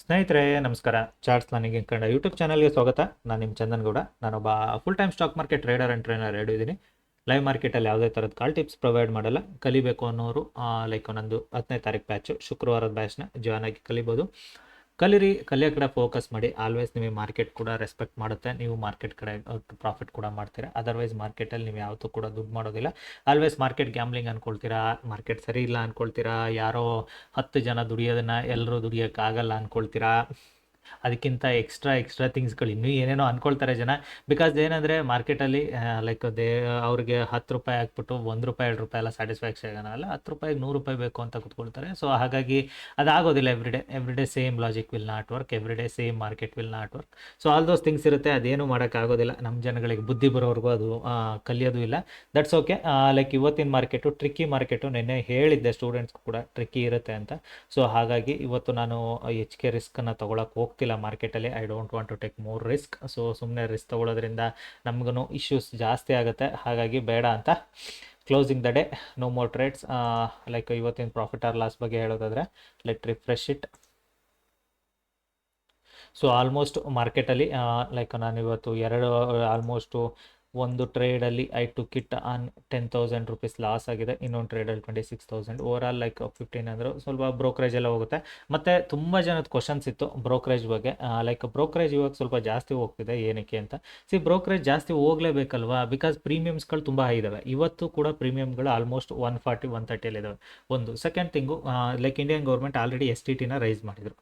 ಸ್ನೇಹಿತರೆ ನಮಸ್ಕಾರ. Charts planning Kannada YouTube ಚಾನಲ್ಗೆ ಸ್ವಾಗತ. ನಾನು ನಿಮ್ಮ ಚಂದನ್ ಗೌಡ. ನಾನೊಬ್ಬ full time stock market trader and trainer ಇದ್ದೀನಿ. ಲೈವ್ ಮಾರ್ಕೆಟಲ್ಲಿ ಯಾವುದೇ ಥರದ ಕಾಲ್ ಟಿಪ್ಸ್ ಪ್ರೊವೈಡ್ ಮಾಡಲ್ಲ. ಕಲಿಬೇಕು ಅನ್ನೋರು ಲೈಕ್ ಒಂದೊಂದು 10ನೇ ತಾರೀಕು ಬ್ಯಾಚು ಶುಕ್ರವಾರದ ಬ್ಯಾಚ್ನ ಜಾಯ್ನ್ ಆಗಿ ಕಲಿಬೋದು. ಕಲಿಯೋ ಕಡೆ ಫೋಕಸ್ ಮಾಡಿ. ಆಲ್ವೇಸ್ ನಿಮಗೆ ಮಾರ್ಕೆಟ್ ಕೂಡ ರೆಸ್ಪೆಕ್ಟ್ ಮಾಡುತ್ತೆ. ನೀವು ಮಾರ್ಕೆಟ್ ಕಡೆ ಪ್ರಾಫಿಟ್ ಕೂಡ ಮಾಡ್ತೀರಾ. ಅದರ್ವೈಸ್ ಮಾರ್ಕೆಟಲ್ಲಿ ನೀವು ಯಾವತ್ತೂ ಕೂಡ ದುಡ್ಡು ಮಾಡೋದಿಲ್ಲ. ಆಲ್ವೇಸ್ ಮಾರ್ಕೆಟ್ ಗ್ಯಾಮ್ಲಿಂಗ್ ಅಂದ್ಕೊಳ್ತೀರಾ, ಮಾರ್ಕೆಟ್ ಸರಿ ಇಲ್ಲ ಅಂದ್ಕೊಳ್ತೀರಾ, ಯಾರೋ 10 ಜನ ದುಡಿಯೋದನ್ನು ಎಲ್ಲರೂ ದುಡಿಯೋಕ್ಕಾಗಲ್ಲ ಅಂದ್ಕೊಳ್ತೀರಾ. ಅದಕ್ಕಿಂತ ಎಕ್ಸ್ಟ್ರಾ ಥಿಂಗ್ಸ್ಗಳು ಇನ್ನೂ ಏನೇನೋ ಅಂದ್ಕೊಳ್ತಾರೆ ಜನ. ಬಿಕಾಸ್ ಏನಂದರೆ ಮಾರ್ಕೆಟಲ್ಲಿ ಲೈಕ್ ಅವ್ರಿಗೆ 10 ರೂಪಾಯಿ ಹಾಕ್ಬಿಟ್ಟು 1 ರೂಪಾಯಿ 2 ರೂಪಾಯಿ ಎಲ್ಲ ಸ್ಯಾಟಿಸ್ಫ್ಯಾಕ್ಷನ್ ಆಗಲ್ಲ. 10 ರೂಪಾಯಿಗೆ 100 ರೂಪಾಯಿ ಬೇಕು ಅಂತ ಕೂತ್ಕೊಳ್ತಾರೆ. ಸೊ ಹಾಗಾಗಿ ಅದಾಗೋದಿಲ್ಲ. Everyday same logic will not work. Everyday same market will not work. So all those things ಇರುತ್ತೆ. ಅದೇನು ಮಾಡೋಕ್ಕಾಗೋದಿಲ್ಲ. ನಮ್ಮ ಜನಗಳಿಗೆ ಬುದ್ಧಿ ಬರೋವರೆಗೂ ಅದು ಕಲಿಯೋದು ಇಲ್ಲ. That's okay. ಲೈಕ್ ಇವತ್ತಿನ ಮಾರ್ಕೆಟು ಟ್ರಿಕ್ಕಿ ಮಾರ್ಕೆಟು. ನೆನ್ನೆ ಹೇಳಿದ್ದೆ ಸ್ಟೂಡೆಂಟ್ಸ್ ಕೂಡ ಟ್ರಿಕ್ಕಿ ಇರುತ್ತೆ ಅಂತ. ಸೊ ಹಾಗಾಗಿ ಇವತ್ತು ನಾನು HK ರಿಸ್ಕನ್ನು ತೊಗೊಳಕ್ಕೆ ಹೋಗ್ತಿಲ್ಲ ಮಾರ್ಕೆಟಲ್ಲಿ. I don't want to take more risk. So ಸುಮ್ಮನೆ ರಿಸ್ಕ್ ತೊಗೊಳೋದ್ರಿಂದ ನಮಗೂ ಇಶ್ಯೂಸ್ ಜಾಸ್ತಿ ಆಗುತ್ತೆ. ಹಾಗಾಗಿ ಬೇಡ ಅಂತ closing the day, no more trades. Like ಇವತ್ತಿನ ಪ್ರಾಫಿಟ್ ಆರ್ ಲಾಸ್ ಬಗ್ಗೆ ಹೇಳೋದಾದರೆ let refresh it. So almost ಮಾರ್ಕೆಟಲ್ಲಿ ಲೈಕ್ ನಾನು ಇವತ್ತು ಆಲ್ಮೋಸ್ಟು ಒಂದು ಟ್ರೇಡಲ್ಲಿ I took it on 10,000 rupees loss ಆಗಿದೆ. ಇನ್ನೊಂದು ಟ್ರೇಡಲ್ಲಿ 26,000. ಓವರಾಲ್ ಲೈಕ್ 15 ಸ್ವಲ್ಪ ಬ್ರೋಕರೇಜ್ ಎಲ್ಲ ಹೋಗುತ್ತೆ. ಮತ್ತು ತುಂಬ ಜನದ ಕ್ವಶನ್ಸ್ ಇತ್ತು ಬ್ರೋಕರೇಜ್ ಬಗ್ಗೆ. ಲೈಕ್ ಬ್ರೋಕರೇಜ್ ಇವಾಗ ಸ್ವಲ್ಪ ಜಾಸ್ತಿ ಹೋಗ್ತಿದೆ, ಏನಕ್ಕೆ ಅಂತ. ಬ್ರೋಕರೇಜ್ ಜಾಸ್ತಿ ಹೋಗಲೇಬೇಕಲ್ವಾ, ಬಿಕಾಸ್ ಪ್ರೀಮಿಯಮ್ಸ್ಗಳು ತುಂಬ ಹೈ ಇದ್ದಾವೆ. ಇವತ್ತು ಕೂಡ ಪ್ರೀಮಿಯಮ್ಗಳು ಆಲ್ಮೋಸ್ಟ್ 140 130 ಒಂದು. Second thing, like Indian government already STTನ ರೈಸ್ ಮಾಡಿದರು.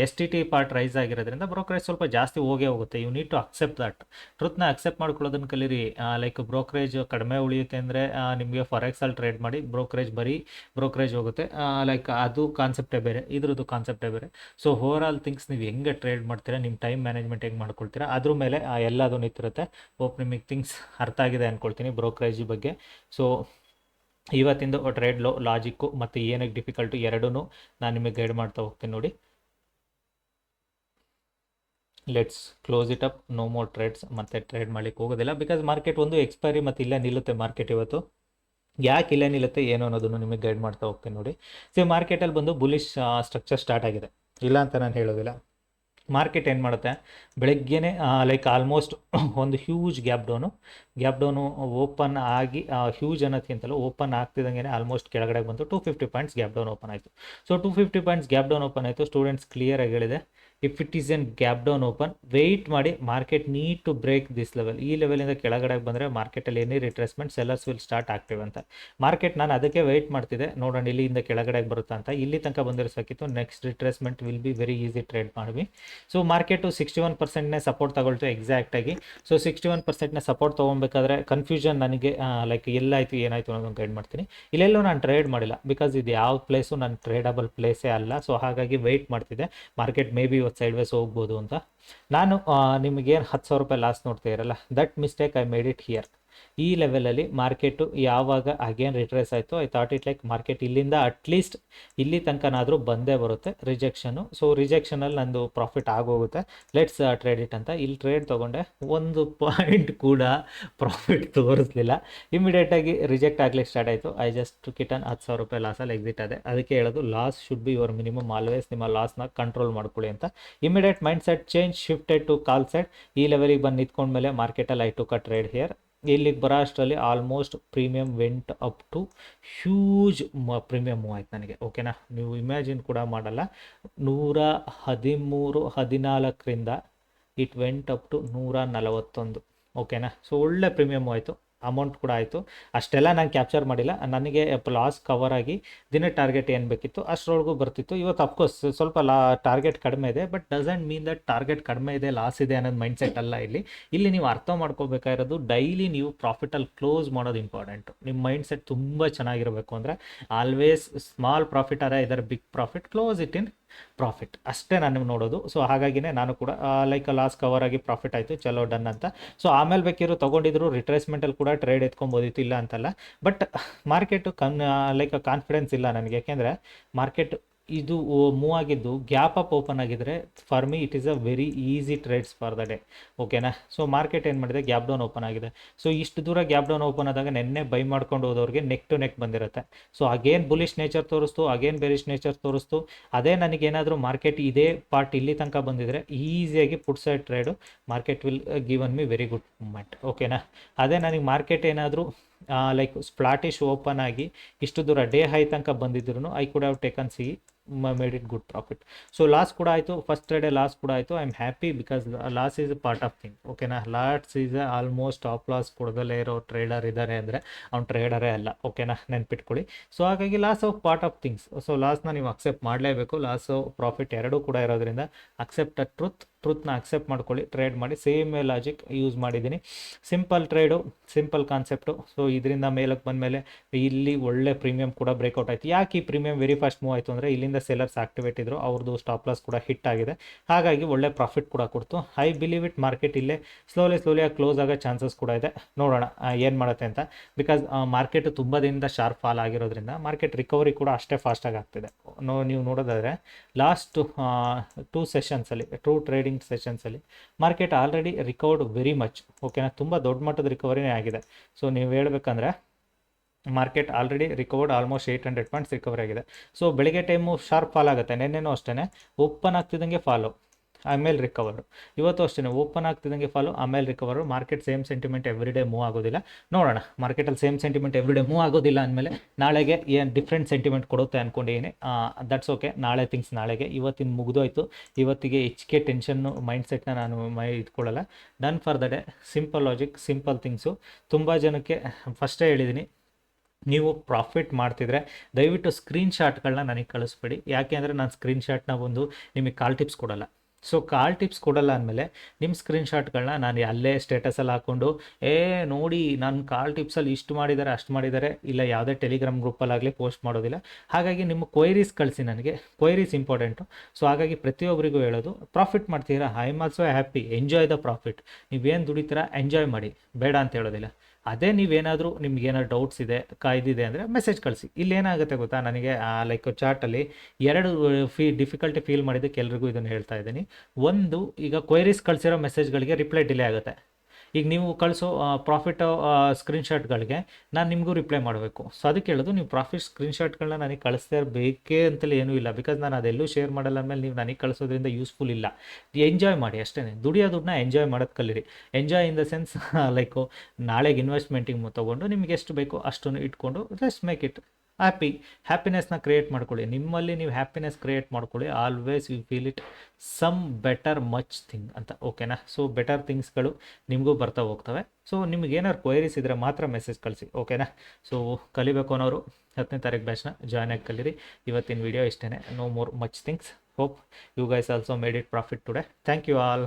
STT ಪಾರ್ಟ್ ರೈಸ್ ಆಗಿರೋದ್ರಿಂದ ಬ್ರೋಕರೇಜ್ ಸ್ವಲ್ಪ ಜಾಸ್ತಿ ಹೋಗುತ್ತೆ. You need to accept that. ಟ್ರೂತ್ನ ಅಕ್ಸೆಪ್ಟ್ ಮಾಡ್ಕೊಳ್ಳೋದನ್ನು ಕಲೀರಿ. ಲೈಕ್ ಬ್ರೋಕರೇಜ್ ಕಡಿಮೆ ಉಳಿಯುತ್ತೆ ಅಂದರೆ ನಿಮಗೆ ಫಾರೆಕ್ಸಲ್ಲಿ ಟ್ರೇಡ್ ಮಾಡಿ. ಬ್ರೋಕರೇಜ್ ಹೋಗುತ್ತೆ. ಲೈಕ್ ಅದು ಕಾನ್ಸೆಪ್ಟೇ ಬೇರೆ, ಇದ್ರದ್ದು ಕಾನ್ಸೆಪ್ಟೇ ಬೇರೆ. ಸೊ ಓವರಾಲ್ ಥಿಂಗ್ಸ್ ನೀವು ಹೆಂಗೆ ಟ್ರೇಡ್ ಮಾಡ್ತೀರಾ, ನಿಮ್ಮ ಟೈಮ್ ಮ್ಯಾನೇಜ್ಮೆಂಟ್ ಹೆಂಗೆ ಮಾಡ್ಕೊಳ್ತೀರಾ, ಅದ್ರ ಮೇಲೆ ಎಲ್ಲದು ನಿಂತಿರುತ್ತೆ. ಹೋಪ್ ನಿಮಗೆ ಥಿಂಗ್ಸ್ ಅರ್ಥ ಆಗಿದೆ ಅಂದ್ಕೊಳ್ತೀನಿ ಬ್ರೋಕರೇಜ್ ಬಗ್ಗೆ. ಸೊ ಇವತ್ತಿಂದು ಟ್ರೇಡ್ ಲಾಜಿಕ್ಕು ಮತ್ತು ಏನಕ್ಕೆ ಡಿಫಿಕಲ್ಟು ಎರಡೂ ನಾನು ನಿಮಗೆ ಗೈಡ್ ಮಾಡ್ತಾ ಹೋಗ್ತೀನಿ ನೋಡಿ. Let's close it up. No more trades. ಮತ್ತೆ ಟ್ರೇಡ್ ಮಾಡಲಿಕ್ಕೆ ಹೋಗೋದಿಲ್ಲ. ಬಿಕಾಸ್ ಮಾರ್ಕೆಟ್ ಒಂದು ಎಕ್ಸ್ಪೈರಿ ಮತ್ತು ಇಲ್ಲೇ ನಿಲ್ಲುತ್ತೆ ಮಾರ್ಕೆಟ್ ಇವತ್ತು. ಯಾಕೆ ಇಲ್ಲೇ ನಿಲ್ಲುತ್ತೆ ಏನು ಅನ್ನೋದನ್ನು ನಿಮಗೆ ಗೈಡ್ ಮಾಡ್ತಾ ಹೋಗ್ತೀನಿ ನೋಡಿ. ಮಾರ್ಕೆಟಲ್ಲಿ ಬಂದು ಬುಲಿಶ್ ಸ್ಟ್ರಕ್ಚರ್ ಸ್ಟಾರ್ಟ್ ಆಗಿದೆ, ಇಲ್ಲ ಅಂತ ನಾನು ಹೇಳೋದಿಲ್ಲ. ಮಾರ್ಕೆಟ್ ಏನು ಮಾಡುತ್ತೆ, ಬೆಳಗ್ಗೆನೇ ಲೈಕ್ ಆಲ್ಮೋಸ್ಟ್ ಒಂದು ಹ್ಯೂಜ್ ಗ್ಯಾಪ್ ಡೌನು ಓಪನ್ ಆಗಿ, ಹ್ಯೂಜ್ ಅನ್ನೋದಕ್ಕಿಂತಲೂ ಓಪನ್ ಆಗ್ತಿದ್ದಂಗೆ ಆಲ್ಮೋಸ್ಟ್ ಕೆಳಗಡೆ ಬಂತು. 250 ಪಾಯಿಂಟ್ಸ್ ಗ್ಯಾಪ್ ಡೌನ್ ಓಪನ್ ಆಯಿತು. So 250 points gap down open ಆಯಿತು. ಸ್ಟೂಡೆಂಟ್ಸ್ ಕ್ಲಿಯರಾಗಿ ಹೇಳಿದೆ, if it is an gap down open, wait ಮಾಡಿ. Market need to break this level. ಈ ಲೆವೆಲಿಂದ ಕೆಳಗಡೆ ಬಂದರೆ ಮಾರ್ಕೆಟಲ್ಲಿ any retracement sellers will start ಆಗ್ತೇವೆ ಅಂತ. ಮಾರ್ಕೆಟ್ ನಾನು ಅದಕ್ಕೆ ವೆಯ್ಟ್ ಮಾಡ್ತಿದ್ದೆ, ನೋಡೋಣ ಇಲ್ಲಿಂದ ಕೆಳಗಡೆ ಬರುತ್ತಾ ಅಂತ. ಇಲ್ಲಿ ತನಕ ಬಂದಿರೋ ಸಾಕಿತ್ತು. Next retracement will be very easy trade ಮಾಡಿ. ಸೊ ಮಾರ್ಕೆಟು 61%ನೇ ಸಪೋರ್ಟ್ ತಗೊಳ್ತು ಎಕ್ಸಾಕ್ಟಾಗಿ. ಸೊ 61%ನೇ ಸಪೋರ್ಟ್ ತೊಗೊಬೇಕಾದ್ರೆ ಕನ್ಫ್ಯೂಷನ್ ನನಗೆ, ಲೈಕ್ ಎಲ್ಲಾಯಿತು ಏನಾಯಿತು ಅನ್ನೋದನ್ನು ಗೈಡ್ ಮಾಡ್ತೀನಿ. ಇಲ್ಲೆಲ್ಲೂ ನಾನು ಟ್ರೇಡ್ ಮಾಡಿಲ್ಲ, ಬಿಕಾಸ್ ಇದು ಯಾವ ಪ್ಲೇಸು ನನ್ನ ಟ್ರೇಡಬಲ್ ಪ್ಲೇಸೇ ಅಲ್ಲ. ಸೊ ಹಾಗಾಗಿ ವೆಯ್ಟ್ ಮಾಡ್ತಿದ್ದೆ. ಮಾರ್ಕೆಟ್ ಮೇ ಬಿ ಇವತ್ತು ಸೈಡ್ ವೇಸ್ ಹೋಗ್ಬೋದು ಅಂತ. ನಾನು ನಿಮಗೇನು 10,000 ರೂಪಾಯಿ ಲಾಸ್ ನೋಡ್ತಾ ಇರಲ್ಲ, that mistake I made it here. ಈ ಲೆವೆಲಲ್ಲಿ ಮಾರ್ಕೆಟು ಯಾವಾಗ ಅಗೇನ್ ರಿಟ್ರೇಸ್ ಆಯಿತು, I thought it like market ಇಲ್ಲಿಂದ ಅಟ್ಲೀಸ್ಟ್ ಇಲ್ಲಿ ತನಕನಾದರೂ ಬಂದೇ ಬರುತ್ತೆ ರಿಜೆಕ್ಷನು. ಸೊ ರಿಜೆಕ್ಷನಲ್ಲಿ ನಂದು ಪ್ರಾಫಿಟ್ ಆಗೋಗುತ್ತೆ. ಲೆಟ್ಸ್ ಟ್ರೇಡ್ ಇಟ್ ಅಂತ ಇಲ್ಲಿ ಟ್ರೇಡ್ ತೊಗೊಂಡೆ. 1 ಪಾಯಿಂಟ್ ಕೂಡ ಪ್ರಾಫಿಟ್ ತೋರಿಸ್ಲಿಲ್ಲ. ಇಮಿಡಿಯೇಟಾಗಿ ರಿಜೆಕ್ಟ್ ಆಗಲಿಕ್ಕೆ ಸ್ಟಾರ್ಟ್ ಆಯಿತು. ಐ ಜಸ್ಟ್ ಕಿಟನ್ 10,000 ರೂಪಾಯಿ ಲಾಸಲ್ಲಿ ಎಕ್ಸಿಟ್ ಆದೆ. ಅದಕ್ಕೆ ಹೇಳೋದು, loss should be your minimum. Always ನಿಮ್ಮ ಲಾಸ್ನ ಕಂಟ್ರೋಲ್ ಮಾಡ್ಕೊಳ್ಳಿ ಅಂತ. Immediate mind set change, shifted to call side. ಈ ಲೆವೆಲಿಗೆ ಬಂದು ನಿಂತ್ಕೊಂಡ್ಮೇಲೆ ಮಾರ್ಕೆಟಲ್ಲಿ I took a trade here. ಇಲ್ಲಿಗೆ ಬರೋ ಅಷ್ಟರಲ್ಲಿ almost premium went up to huge premium move ಆಯ್ತು ನನಗೆ. ಓಕೆನಾ, ನೀವು ಇಮ್ಯಾಜಿನ್ ಕೂಡ ಮಾಡಲ್ಲ. 113-14ರಿಂದ ಇಟ್ ವೆಂಟ್ ಅಪ್ ಟು 141. ಓಕೆನಾ, ಸೊ ಒಳ್ಳೆ ಪ್ರೀಮಿಯಮ್ ಆಯಿತು. ಅಮೌಂಟ್ ಕೂಡ ಆಯಿತು. ಅಷ್ಟೆಲ್ಲ ನಾನು ಕ್ಯಾಪ್ಚರ್ ಮಾಡಿಲ್ಲ. ನನಗೆ ಲಾಸ್ ಕವರ್ ಆಗಿ ದಿನ ಟಾರ್ಗೆಟ್ ಏನು ಬೇಕಿತ್ತು ಅಷ್ಟರೊಳಗೂ ಬರ್ತಿತ್ತು. ಇವತ್ತು ಅಫ್ಕೋರ್ಸ್ ಸ್ವಲ್ಪ ಟಾರ್ಗೆಟ್ ಕಡಿಮೆ ಇದೆ, but doesn't mean that target ಕಡಿಮೆ ಇದೆ, ಲಾಸ್ ಇದೆ ಅನ್ನೋದು ಮೈಂಡ್ಸೆಟ್ ಅಲ್ಲ ಇಲ್ಲಿ ನೀವು ಅರ್ಥ ಮಾಡ್ಕೋಬೇಕಾಗಿರೋದು, ಡೈಲಿ ನೀವು ಪ್ರಾಫಿಟಲ್ಲಿ ಕ್ಲೋಸ್ ಮಾಡೋದು ಇಂಪಾರ್ಟೆಂಟು. ನಿಮ್ಮ ಮೈಂಡ್ಸೆಟ್ ತುಂಬ ಚೆನ್ನಾಗಿರಬೇಕು ಅಂದರೆ ಆಲ್ವೇಸ್ ಸ್ಮಾಲ್ ಪ್ರಾಫಿಟ್ ಆರ ಇದರ big profit, close it in profit. ಅಷ್ಟೇ ನಾನು ನೋಡೋದು. ಸೊ ಹಾಗಾಗಿನೇ ನಾನು ಕೂಡ ಲೈಕ್ ಲಾಸ್ ಕವರ್ ಆಗಿ ಪ್ರಾಫಿಟ್ ಆಯಿತು, ಚಲೋ ಡನ್ ಅಂತ. ಸೊ ಆಮೇಲೆ ಬೇಕಿರೋ ತೊಗೊಂಡಿದ್ರು ರಿಟ್ರೇಸ್ಮೆಂಟಲ್ಲಿ ಕೂಡ ಟ್ರೇಡ್ ಎತ್ಕೊಬೋದಿತ್ತು, ಇಲ್ಲ ಅಂತಲ್ಲ. ಬಟ್ ಮಾರ್ಕೆಟು ಲೈಕ್ ಕಾನ್ಫಿಡೆನ್ಸ್ ಇಲ್ಲ ನನಗೆ. ಯಾಕೆಂದರೆ ಮಾರ್ಕೆಟ್ ಇದು ಮೂವ್ ಆಗಿದ್ದು ಗ್ಯಾಪ್ ಅಪ್ ಓಪನ್ ಆಗಿದ್ರೆ for me it is a very easy trades for the day. ಓಕೆನಾ. ಸೊ ಮಾರ್ಕೆಟ್ ಏನು ಮಾಡಿದೆ, ಗ್ಯಾಪ್ ಡೌನ್ ಓಪನ್ ಆಗಿದೆ. ಸೊ ಇಷ್ಟು ದೂರ ಗ್ಯಾಪ್ ಡೌನ್ ಓಪನ್ ಆದಾಗ ನೆನ್ನೆ ಬೈ ಮಾಡ್ಕೊಂಡು ಹೋದವ್ರಿಗೆ ನೆಕ್ ಟು ನೆಕ್ ಬಂದಿರುತ್ತೆ. ಸೊ ಅಗೇನ್ ಬುಲಿಶ್ ನೇಚರ್ ತೋರಿಸ್ತು, ಅಗೇನ್ ಬೆರಿಶ್ ನೇಚರ್ ತೋರಿಸ್ತು. ಅದೇ ನನಗೇನಾದರೂ ಮಾರ್ಕೆಟ್ ಇದೇ ಪಾರ್ಟ್ ಇಲ್ಲಿ ತನಕ ಬಂದಿದ್ರೆ ಈಸಿಯಾಗಿ put side trade market will given me very good moment. ಓಕೆನಾ. ಅದೇ ನನಗೆ ಮಾರ್ಕೆಟ್ ಏನಾದರೂ ಲೈಕ್ ಫ್ಲಾಟಿಶ್ ಓಪನ್ ಆಗಿ ಇಷ್ಟು ದೂರ ಡೇ ಹೈ ತನಕ ಬಂದಿದ್ರು I could have taken see made it good profit. So loss ಕೂಡ ಆಯಿತು, ಫಸ್ಟ್ ಟ್ರೇಡೇ ಲಾಸ್ ಕೂಡ ಆಯಿತು. I am happy because loss is a part of thing. ಓಕೆನಾ. Loss is almost top loss ಕೊಡದಲ್ಲೇ ಇರೋ ಟ್ರೇಡರ್ ಇದ್ದಾರೆ ಅಂದರೆ ಅವ್ನು ಟ್ರೇಡರೇ ಅಲ್ಲ. ಓಕೆನಾ, ನೆನ್ಪಿಟ್ಕೊಳ್ಳಿ. ಸೊ ಹಾಗಾಗಿ loss of part of things. So ಲಾಸ್ನ ನೀವು ಅಕ್ಸೆಪ್ಟ್ ಮಾಡಲೇಬೇಕು. ಲಾಸು ಪ್ರಾಫಿಟ್ ಎರಡೂ ಕೂಡ ಇರೋದ್ರಿಂದ ಅಕ್ಸೆಪ್ಟ್ ಅ ಟ್ರೂತ್ನ ಅಕ್ಸೆಪ್ಟ್ ಮಾಡ್ಕೊಳ್ಳಿ, ಟ್ರೇಡ್ ಮಾಡಿ. ಸೇಮ್ ಲಾಜಿಕ್ ಯೂಸ್ ಮಾಡಿದ್ದೀನಿ. Simple trade, simple concept. So ಇದರಿಂದ ಮೇಲಕ್ಕೆ ಬಂದಮೇಲೆ ಇಲ್ಲಿ ಒಳ್ಳೆ ಪ್ರೀಮಿಯಂ ಕೂಡ ಬ್ರೇಕ್ಔಟ್ ಆಯಿತು. ಯಾಕೆ ಈ ಪ್ರೀಮಿಯಂ ವೆರಿ ಫಾಸ್ಟ್ ಮೂವ್ ಆಯಿತು ಅಂದರೆ ಇಲ್ಲಿಂದ ಸೆಲ್ಲರ್ಸ್ ಆಕ್ಟಿವೇಟ್ ಇದ್ರು, ಅವ್ರದ್ದು ಸ್ಟಾಪ್ ಲಾಸ್ ಕೂಡ ಹಿಟ್ ಆಗಿದೆ. ಹಾಗಾಗಿ ಒಳ್ಳೆ ಪ್ರಾಫಿಟ್ ಕೂಡ ಕೊಡ್ತು. ಐ ಬಿಲೀವ್ ಇಟ್ ಮಾರ್ಕೆಟ್ ಇಲ್ಲೇ ಸ್ಲೋಲಿ ಕ್ಲೋಸ್ ಆಗೋ ಚಾನ್ಸಸ್ ಕೂಡ ಇದೆ. ನೋಡೋಣ ಏನು ಮಾಡುತ್ತೆ ಅಂತ. ಬಿಕಾಸ್ ಮಾರ್ಕೆಟ್ ತುಂಬ ದಿನದಿಂದ ಶಾರ್ಪ್ ಫಾಲ್ ಆಗಿರೋದ್ರಿಂದ ಮಾರ್ಕೆಟ್ ರಿಕವರಿ ಕೂಡ ಅಷ್ಟೇ ಫಾಸ್ಟಾಗಿ ಆಗ್ತಿದೆ. ನೀವು ನೋಡೋದಾದರೆ ಲಾಸ್ಟ್ 2 ಸೆಷನ್ಸಲ್ಲಿ, ಟ್ರೂ ಟ್ರೇಡಿಂಗ್ ಸೆಷನ್ಸಲ್ಲಿ market already recovered very much. ಓಕೆನಾ. ತುಂಬ ದೊಡ್ಡ ಮಟ್ಟದ ರಿಕವರಿನೇ ಆಗಿದೆ. ಸೊ ನೀವು ಹೇಳ್ಬೇಕಂದ್ರೆ market already recovered almost 800 points recovery ಆಗಿದೆ. ಸೊ ಬೆಳಿಗ್ಗೆ ಟೈಮು ಶಾರ್ಪ್ ಫಾಲ್ ಆಗುತ್ತೆ. ನೆನ್ನೆನೂ ಅಷ್ಟೇ ಓಪನ್ ಆಗ್ತಿದ್ದಂಗೆ ಫಾಲು, ಆಮೇಲೆ ರಿಕವರು. ಇವತ್ತು ಅಷ್ಟೇ ಓಪನ್ ಆಗ್ತಿದ್ದಂಗೆ ಫಾಲು, ಆಮೇಲೆ recover. Market same sentiment every day move ಆಗೋದಿಲ್ಲ. ನೋಡೋಣ, ಮಾರ್ಕೆಟಲ್ಲಿ same sentiment every day move ಆಗೋದಿಲ್ಲ ಅಂದಮೇಲೆ ನಾಳೆಗೆ ಏನು ಡಿಫ್ರೆಂಟ್ ಸೆಂಟಿಮೆಂಟ್ ಕೊಡುತ್ತೆ ಅಂದ್ಕೊಂಡಿದ್ದೀನಿ. That's okay. ನಾಳೆ ಥಿಂಗ್ಸ್ ನಾಳೆಗೆ. ಇವತ್ತಿನ ಮುಗಿದೋಯ್ತು. ಇವತ್ತಿಗೆ ಹೆಚ್ಚಿಗೆ ಟೆನ್ಷನ್ನು ಮೈಂಡ್ಸೆಟ್ನ ನಾನು ಇಟ್ಕೊಳ್ಳಲ್ಲ. Done for the day. Simple logic, simple things. ತುಂಬ ಜನಕ್ಕೆ ಫಸ್ಟೇ ಹೇಳಿದ್ದೀನಿ, ನೀವು ಪ್ರಾಫಿಟ್ ಮಾಡ್ತಿದ್ರೆ ದಯವಿಟ್ಟು ಸ್ಕ್ರೀನ್ಶಾಟ್ಗಳನ್ನ ನನಗೆ ಕಳಿಸ್ಬೇಡಿ. ಯಾಕೆ ಅಂದರೆ ನಾನು ಸ್ಕ್ರೀನ್ಶಾಟ್ನ ಒಂದು ನಿಮಗೆ ಕಾಲ್ ಟಿಪ್ಸ್ ಕೊಡಲ್ಲ. ಸೊ ಕಾಲ್ ಟಿಪ್ಸ್ ಕೊಡಲ್ಲ ಅಂದಮೇಲೆ ನಿಮ್ಮ ಸ್ಕ್ರೀನ್ಶಾಟ್ಗಳನ್ನ ನಾನು ಅಲ್ಲೇ ಸ್ಟೇಟಸಲ್ಲಿ ಹಾಕ್ಕೊಂಡು ನೋಡಿ ನಾನು ಕಾಲ್ ಟಿಪ್ಸಲ್ಲಿ ಇಷ್ಟು ಮಾಡಿದ್ದಾರೆ ಅಷ್ಟು ಮಾಡಿದ್ದಾರೆ, ಇಲ್ಲ ಯಾವುದೇ ಟೆಲಿಗ್ರಾಮ್ ಗ್ರೂಪಲ್ಲಾಗಲಿ ಪೋಸ್ಟ್ ಮಾಡೋದಿಲ್ಲ. ಹಾಗಾಗಿ ನಿಮ್ಮ ಕ್ವೈರೀಸ್ ಕಳಿಸಿ ನನಗೆ. Queries important. ಸೊ ಹಾಗಾಗಿ ಪ್ರತಿಯೊಬ್ಬರಿಗೂ ಹೇಳೋದು, ಪ್ರಾಫಿಟ್ ಮಾಡ್ತೀರಾ, I am also happy, enjoy the profit. ನೀವೇನು ದುಡಿತೀರಾ ಎಂಜಾಯ್ ಮಾಡಿ, ಬೇಡ ಅಂತ ಹೇಳೋದಿಲ್ಲ. ಅದೇ ನೀವೇನಾದರೂ ನಿಮ್ಗೇನಾದ್ರು ಡೌಟ್ಸ್ ಇದೆ, ಕಾಯ್ದಿದೆ ಅಂದರೆ ಮೆಸೇಜ್ ಕಳಿಸಿ. ಇಲ್ಲೇನಾಗುತ್ತೆ ಗೊತ್ತಾ, ನನಗೆ ಲೈಕ್ ಚಾರ್ಟಲ್ಲಿ ಎರಡು ಡಿಫಿಕಲ್ಟಿ ಫೀಲ್ ಮಾಡಿದ್ದಕ್ಕೆ ಎಲ್ರಿಗೂ ಇದನ್ನು ಹೇಳ್ತಾ ಇದ್ದೀನಿ. ಒಂದು, ಈಗ ಕ್ವೈರೀಸ್ ಕಳಿಸಿರೋ ಮೆಸೇಜ್ಗಳಿಗೆ ರಿಪ್ಲೈ ಡಿಲೇ ಆಗುತ್ತೆ. ಈಗ ನೀವು ಕಳಿಸೋ ಪ್ರಾಫಿಟ್ ಸ್ಕ್ರೀನ್ಶಾಟ್ಗಳಿಗೆ ನಾನು ನಿಮಗೂ ರಿಪ್ಲೈ ಮಾಡಬೇಕು. ಸೊ ಅದಕ್ಕೆ ಹೇಳೋದು, ನೀವು ಪ್ರಾಫಿಟ್ ಸ್ಕ್ರೀನ್ಶಾಟ್ಗಳನ್ನ ನನಗೆ ಕಳಿಸ್ತಾ ಬೇಕೇ ಅಂತಲೇ ಏನೂ ಇಲ್ಲ. ಬಿಕಾಸ್ ನಾನು ಅದೆಲ್ಲೂ ಶೇರ್ ಮಾಡಲ್ಲ ಅಂದಮೇಲೆ ನೀವು ನನಗೆ ಕಳಿಸೋದ್ರಿಂದ ಯೂಸ್ಫುಲ್ ಇಲ್ಲ. ಎಂಜಾಯ್ ಮಾಡಿ ಅಷ್ಟೇ. ದುಡಿಯೋ ದುಡ್ಡನ್ನ ಎಂಜಾಯ್ ಮಾಡೋದು ಕಲೀರಿ. Enjoy in the sense like ನಾಳೆಗೆ ಇನ್ವೆಸ್ಟ್ಮೆಂಟಿಗೆ ತೊಗೊಂಡು ನಿಮ್ಗೆ ಎಷ್ಟು ಬೇಕೋ ಅಷ್ಟನ್ನು ಇಟ್ಕೊಂಡು ಜಸ್ಟ್ ಮೇಕ್ ಇಟ್ ಹ್ಯಾಪಿನೆಸ್ನ ಕ್ರಿಯೇಟ್ ಮಾಡ್ಕೊಳ್ಳಿ. ನಿಮ್ಮಲ್ಲಿ ನೀವು ಹ್ಯಾಪಿನೆಸ್ ಕ್ರಿಯೇಟ್ ಮಾಡ್ಕೊಳ್ಳಿ. Always you feel it some better much thing ಅಂತ. ಓಕೆನಾ. ಸೊ ಬೆಟರ್ ಥಿಂಗ್ಸ್ಗಳು ನಿಮಗೂ ಬರ್ತಾ ಹೋಗ್ತವೆ. ಸೊ ನಿಮ್ಗೆ ಏನಾದ್ರು ಕ್ವೈರೀಸ್ ಇದ್ದರೆ ಮಾತ್ರ ಮೆಸೇಜ್ ಕಳಿಸಿ. ಓಕೆನಾ. ಸೊ ಕಲಿಬೇಕು ಅನ್ನೋರು 10ನೇ ತಾರೀಕು ಬ್ಯಾಚ್ನ ಜಾಯ್ನ್ ಆಗಿ ಕಲೀರಿ. ಇವತ್ತಿನ ವಿಡಿಯೋ ಇಷ್ಟೇ. No more much things. Hope you guys also made it profit today. Thank you all.